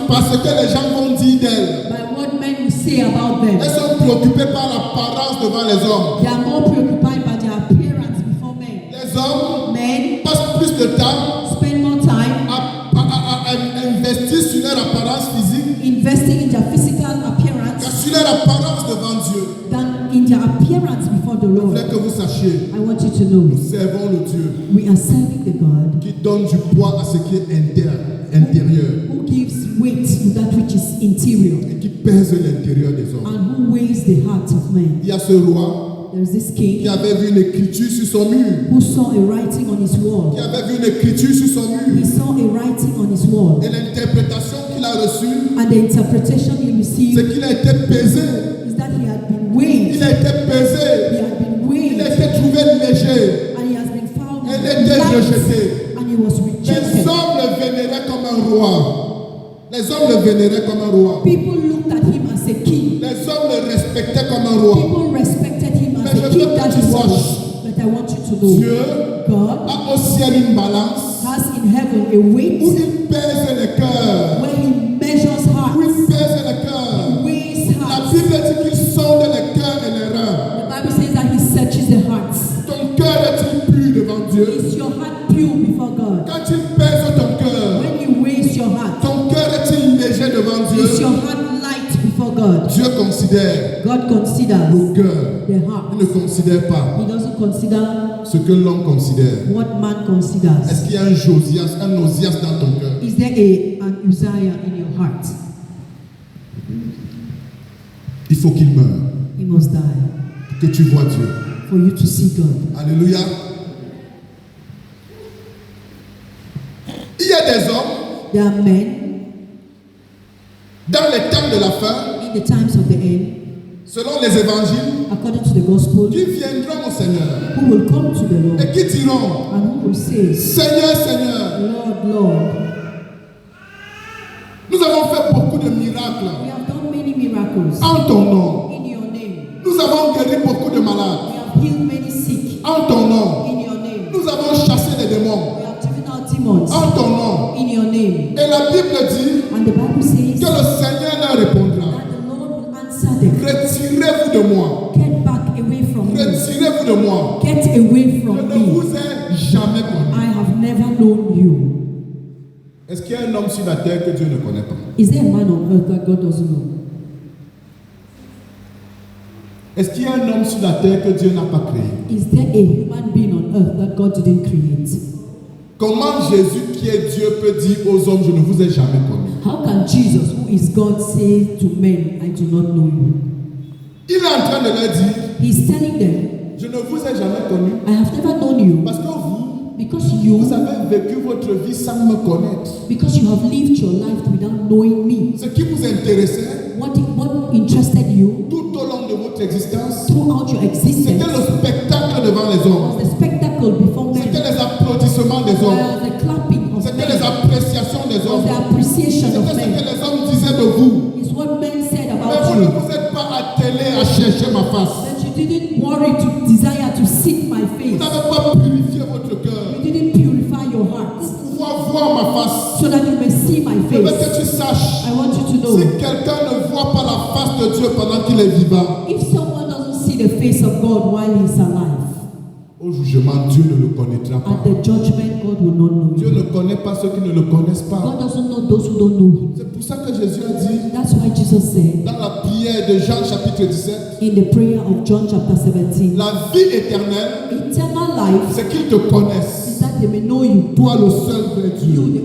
parce que les gens vont dire d'elle. by what men will say about them. Elles sont préoccupées par l'apparence devant les hommes. They are more preoccupied by their appearance before men. Les hommes Men passent plus de temps spend more time à investir sur leur apparence physique investing in their physical que appearance sur leur apparence devant Dieu. than in their appearance before the Je Lord. voudrais que vous sachiez, I want you to know nous servons le Dieu we are serving the God qui donne du poids à ce qui est intérieur who gives weight to that which is interior et qui pèse l'intérieur des hommes. and who weighs the hearts of men. Il y a ce roi There's this qui king avait vu une écriture sur son mur. who saw a writing on his wall. Qui avait vu une écriture sur son He mur. saw a writing on his wall, Et l'interprétation qu'il a reçue, and the interpretation he c'est received qu'il a été pesé. is that he had been weighed. Il a été He pesé. had been weighed, Il a été trouvé léger. and he has been found Il a été light, rejeté. and he was Les rejected. hommes le vénéraient comme un roi. Les hommes le vénéraient comme un roi. People looked at him as a king. Les hommes le respectaient comme un roi. People respected him as Mais a je king veux que that tu he was. saches, But I want you to know, Dieu God a au ciel une balance has in heaven a où weight il pèse les cœurs. where he measures Où hearts, il pèse les cœurs. weighs La hearts. Bible dit qu'il sonde les cœurs et les reins. The Bible says that he searches the hearts. Ton cœur est-il pur devant Dieu? Is your heart pure before God? Quand il pèse ton cœur, When he weighs your heart, ton cœur est-il léger devant Dieu? is your heart light before God? Dieu considère God considers le cœur. the heart. Il ne considère pas He doesn't consider ce que l'homme considère. what man considers. Est-ce qu'il y a un Josias, un Osias dans ton cœur? Is there an Uzziah in your heart? Il faut qu'il meure, He must die que tu vois Dieu. for you to see God. Alléluia. Il y a des hommes, There are men dans les temps de la fin, in the times of the end, selon les évangiles, according to the gospel, qui viendront au Seigneur who will come to the Lord et qui diront, and who will say, Seigneur, Seigneur, Lord, Lord, nous avons fait beaucoup de miracles we have done many miracles en ton nom. in your name. Nous avons guéri beaucoup de We malades have healed many sick en ton nom. in your name. Nous avons chassé les démons We have driven out demons en ton nom. in your name. Et la Bible dit And the Bible says que le Seigneur leur répondra. that the Lord will answer them. Retirez-vous de moi. Get back away from me. Retirez-vous de moi. Get away Je from ne me. vous ai jamais connu. I have never known you. Est-ce qu'il y a un homme sur la terre que Dieu ne connaît pas? Is there a man on earth that God doesn't know? Est-ce qu'il y a un homme sur la terre que Dieu n'a pas créé? Is there a human being on earth that God didn't create? Comment Jésus, qui est Dieu, peut dire aux hommes, je ne vous ai jamais connu? How can Jesus, who is God, say to men, I do not know you? Il est en train de leur dire, He's telling them, je ne vous ai jamais connu. I have never known you Parce que vous because avez vécu votre vie sans me connaître. you have lived your life without knowing me. Ce qui vous intéressait What interested you tout au long de votre existence, throughout your existence c'était le spectacle devant les hommes. was the spectacle before men, C'était les applaudissements des hommes. was the clapping of C'était les men, appréciations des was hommes. the appreciation C'était of ce que men. les hommes disaient de vous. It's what men said Mais about vous ne you. vous êtes pas attelé à chercher ma face. That you didn't worry to desire to seek my Vous face. n'avez pas purifié votre cœur You didn't purify your heart pour pouvoir voir ma face. so that you may see my Je veux face. que tu saches, I want you to know, si quelqu'un ne voit pas la face de Dieu pendant qu'il est vivant, if someone doesn't see the face of God while he's alive, au jugement, Dieu ne le connaîtra pas. at the judgment, God will not know Dieu you. ne connaît pas ceux qui ne le connaissent pas. God doesn't know those who don't know him. C'est pour ça que Jésus a dit, That's why Jesus said dans la prière de Jean chapitre 17, in the prayer of John chapter 17, la vie éternelle, eternal life c'est qu'ils te connaissent. is that they may know you, Toi le seul vrai Dieu. you the